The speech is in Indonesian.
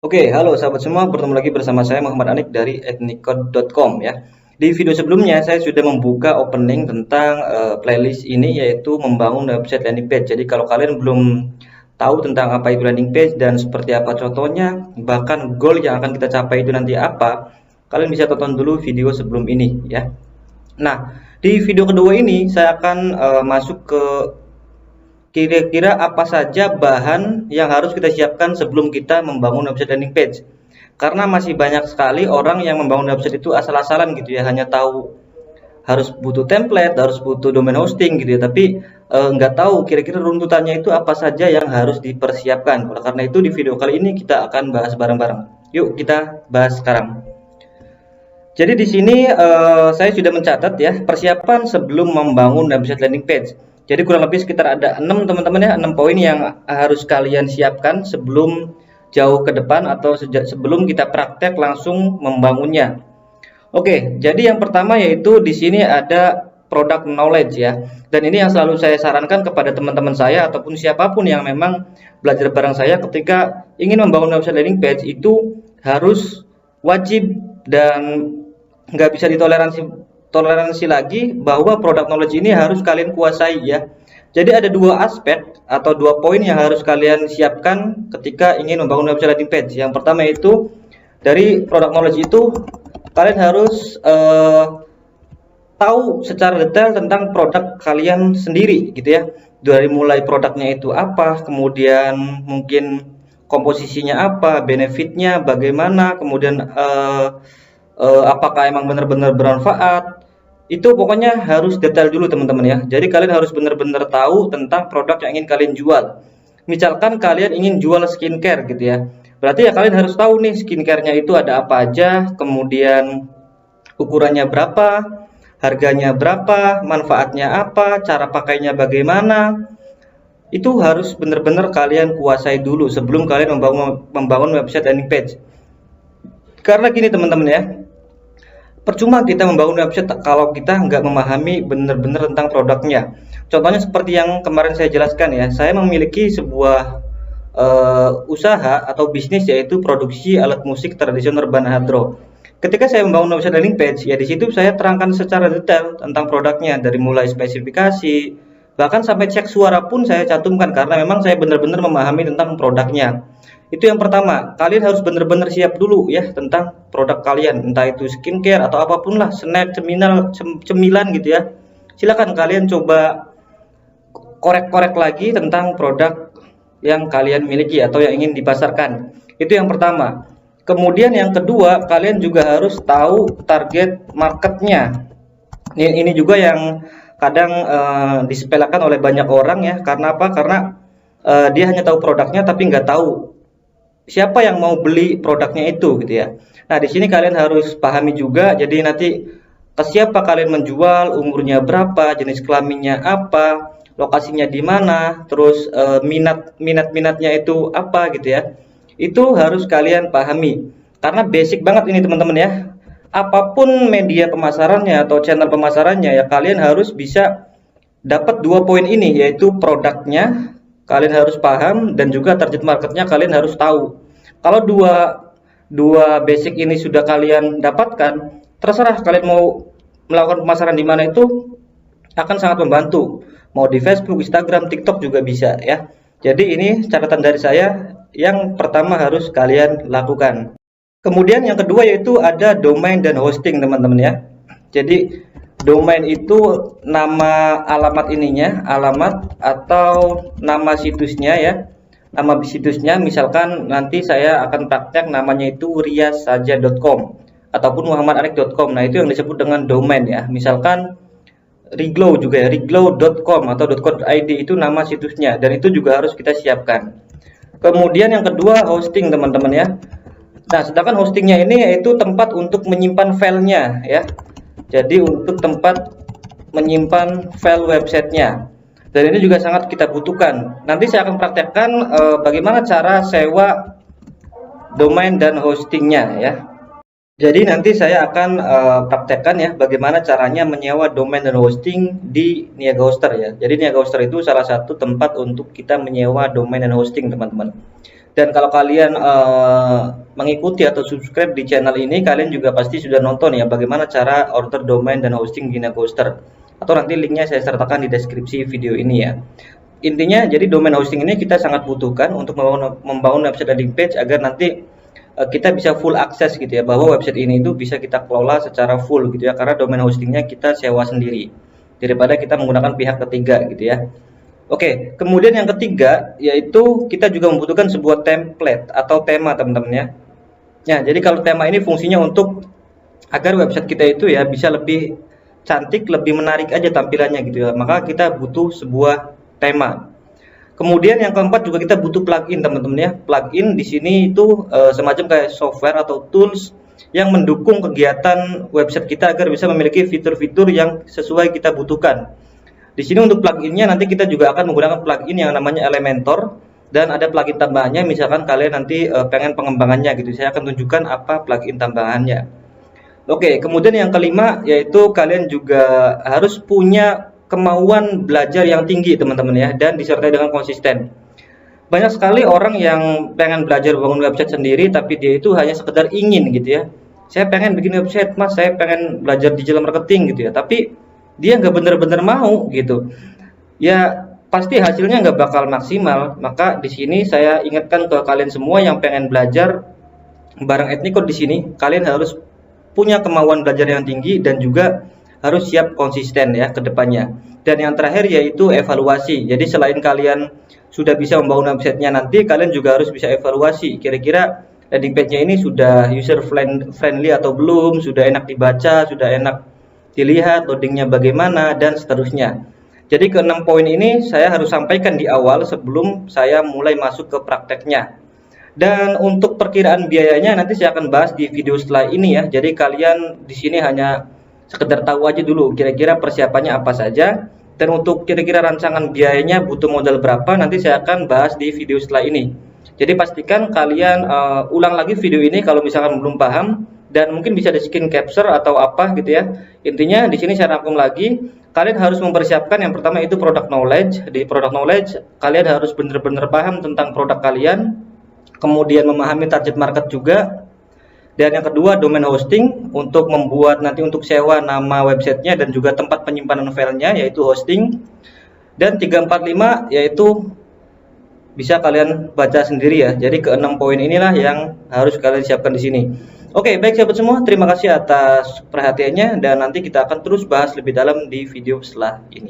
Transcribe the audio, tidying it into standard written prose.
Oke, halo sahabat semua, bertemu lagi bersama saya Muhammad Anik dari etnicode.com ya. Di video sebelumnya saya sudah membuka opening tentang playlist ini, yaitu membangun website landing page. Jadi kalau kalian belum tahu tentang apa itu landing page dan seperti apa contohnya, bahkan goal yang akan kita capai itu nanti apa, kalian bisa tonton dulu video sebelum ini ya. Nah, di video kedua ini saya akan masuk ke kira-kira apa saja bahan yang harus kita siapkan sebelum kita membangun website landing page. Karena masih banyak sekali orang yang membangun website itu asal-asalan gitu ya, hanya tahu harus butuh template, harus butuh domain hosting gitu ya, tapi nggak tahu kira-kira runtutannya itu apa saja yang harus dipersiapkan. Oleh karena itu di video kali ini kita akan bahas bareng-bareng. Yuk kita bahas sekarang. Jadi di sini saya sudah mencatat ya persiapan sebelum membangun website landing page. Jadi kurang lebih sekitar ada 6 teman-teman ya, 6 poin yang harus kalian siapkan sebelum jauh ke depan atau sebelum kita praktek langsung membangunnya. Oke, jadi yang pertama yaitu di sini ada product knowledge ya. Dan ini yang selalu saya sarankan kepada teman-teman saya ataupun siapapun yang memang belajar bareng saya ketika ingin membangun website landing page itu harus wajib dan nggak bisa toleransi lagi bahwa product knowledge ini harus kalian kuasai ya. Jadi ada dua aspek atau dua poin yang harus kalian siapkan ketika ingin membangun website landing page. Yang pertama itu dari product knowledge itu kalian harus tahu secara detail tentang produk kalian sendiri gitu ya. Dari mulai produknya itu apa, kemudian mungkin komposisinya apa, benefitnya bagaimana, kemudian apakah emang benar-benar bermanfaat. Itu pokoknya harus detail dulu teman-teman ya. Jadi kalian harus benar-benar tahu tentang produk yang ingin kalian jual. Misalkan kalian ingin jual skincare gitu ya, berarti ya kalian harus tahu nih skincare-nya itu ada apa aja, kemudian ukurannya berapa, harganya berapa, manfaatnya apa, cara pakainya bagaimana. Itu harus benar-benar kalian kuasai dulu sebelum kalian membangun website landing page. Karena gini teman-teman ya, percuma kita membangun website kalau kita nggak memahami benar-benar tentang produknya. Contohnya seperti yang kemarin saya jelaskan ya, saya memiliki sebuah usaha atau bisnis yaitu produksi alat musik tradisional Bana Hadro. Ketika saya membangun website landing page, ya di situ saya terangkan secara detail tentang produknya dari mulai spesifikasi, bahkan sampai cek suara pun saya cantumkan karena memang saya benar-benar memahami tentang produknya. Itu yang pertama, kalian harus benar-benar siap dulu ya tentang produk kalian, entah itu skincare atau apapun lah, snack, cemilan gitu ya. Silakan kalian coba korek-korek lagi tentang produk yang kalian miliki atau yang ingin dipasarkan. Itu yang pertama. Kemudian yang kedua, kalian juga harus tahu target marketnya. Ini juga yang kadang disepelekan oleh banyak orang ya. Karena apa? Karena dia hanya tahu produknya tapi nggak tahu siapa yang mau beli produknya itu gitu ya. Nah, di sini kalian harus pahami juga. Jadi nanti ke siapa kalian menjual, umurnya berapa, jenis kelaminnya apa, lokasinya di mana, terus minatnya itu apa gitu ya. Itu harus kalian pahami. Karena basic banget ini teman-teman ya. Apapun media pemasarannya atau channel pemasarannya ya kalian harus bisa dapat dua poin ini, yaitu produknya kalian harus paham dan juga target marketnya kalian harus tahu. Kalau dua basic ini sudah kalian dapatkan, terserah kalian mau melakukan pemasaran di mana itu akan sangat membantu. Mau di Facebook, Instagram, TikTok juga bisa ya. Jadi ini catatan dari saya yang pertama harus kalian lakukan. Kemudian yang kedua yaitu ada domain dan hosting teman-teman ya. Jadi domain itu nama alamat ininya, alamat atau nama situsnya ya. Nama situsnya misalkan nanti saya akan praktek namanya itu riasaja.com ataupun muhammadanik.com. Nah, itu yang disebut dengan domain ya. Misalkan Riglow juga ya, riglow.com atau .co.id itu nama situsnya dan itu juga harus kita siapkan. Kemudian yang kedua hosting teman-teman ya. Nah, sedangkan hostingnya ini yaitu tempat untuk menyimpan filenya ya. Jadi untuk tempat menyimpan file websitenya, dan ini juga sangat kita butuhkan. Nanti saya akan praktekkan bagaimana cara sewa domain dan hostingnya ya. Jadi nanti saya akan praktekkan ya bagaimana caranya menyewa domain dan hosting di Niaga Hoster ya. Jadi Niaga Hoster itu salah satu tempat untuk kita menyewa domain dan hosting teman-teman. Dan kalau kalian mengikuti atau subscribe di channel ini, kalian juga pasti sudah nonton ya bagaimana cara order domain dan hosting di Nagoster. Atau nanti linknya saya sertakan di deskripsi video ini ya. Intinya jadi domain hosting ini kita sangat butuhkan untuk membangun website landing page agar nanti kita bisa full akses gitu ya, bahwa website ini itu bisa kita kelola secara full gitu ya, karena domain hostingnya kita sewa sendiri daripada kita menggunakan pihak ketiga gitu ya. Oke, kemudian yang ketiga yaitu kita juga membutuhkan sebuah template atau tema teman-teman ya. Ya, jadi kalau tema ini fungsinya untuk agar website kita itu ya bisa lebih cantik, lebih menarik aja tampilannya gitu ya. Maka kita butuh sebuah tema. Kemudian yang keempat juga kita butuh plugin teman-teman ya. Plugin di sini itu semacam kayak software atau tools yang mendukung kegiatan website kita agar bisa memiliki fitur-fitur yang sesuai kita butuhkan. Di sini untuk pluginnya nanti kita juga akan menggunakan plugin yang namanya Elementor, dan ada plugin tambahannya misalkan kalian nanti pengen pengembangannya gitu. Saya akan tunjukkan apa plugin tambahannya. Oke, kemudian yang kelima yaitu kalian juga harus punya kemauan belajar yang tinggi teman-teman ya, dan disertai dengan konsisten. Banyak sekali orang yang pengen belajar bangun website sendiri tapi dia itu hanya sekedar ingin gitu ya. Saya pengen bikin website mas, saya pengen belajar digital marketing gitu ya, tapi dia nggak bener-bener mau gitu. Ya pasti hasilnya nggak bakal maksimal. Maka di sini saya ingatkan ke kalian semua yang pengen belajar bareng Ethnicode di sini, kalian harus punya kemauan belajar yang tinggi dan juga harus siap konsisten ya ke depannya. Dan yang terakhir yaitu evaluasi. Jadi selain kalian sudah bisa membangun websitenya, nanti kalian juga harus bisa evaluasi kira-kira landing page-nya ini sudah user friendly atau belum, sudah enak dibaca, sudah enak dilihat, loadingnya bagaimana, dan seterusnya. Jadi ke 6 poin ini saya harus sampaikan di awal sebelum saya mulai masuk ke prakteknya. Dan untuk perkiraan biayanya nanti saya akan bahas di video setelah ini ya. Jadi kalian di sini hanya sekedar tahu aja dulu kira-kira persiapannya apa saja, dan untuk kira-kira rancangan biayanya butuh modal berapa nanti saya akan bahas di video setelah ini. Jadi pastikan kalian ulang lagi video ini kalau misalkan belum paham, dan mungkin bisa di screen capture atau apa gitu ya. Intinya di sini saya rangkum lagi, kalian harus mempersiapkan yang pertama itu product knowledge. Di product knowledge kalian harus benar-benar paham tentang produk kalian, kemudian memahami target market juga. Dan yang kedua domain hosting, untuk membuat nanti untuk sewa nama websitenya dan juga tempat penyimpanan filenya yaitu hosting. Dan 345 yaitu bisa kalian baca sendiri ya. Jadi ke 6 poin inilah yang harus kalian siapkan di sini. Oke, baik sahabat semua, terima kasih atas perhatiannya dan nanti kita akan terus bahas lebih dalam di video setelah ini.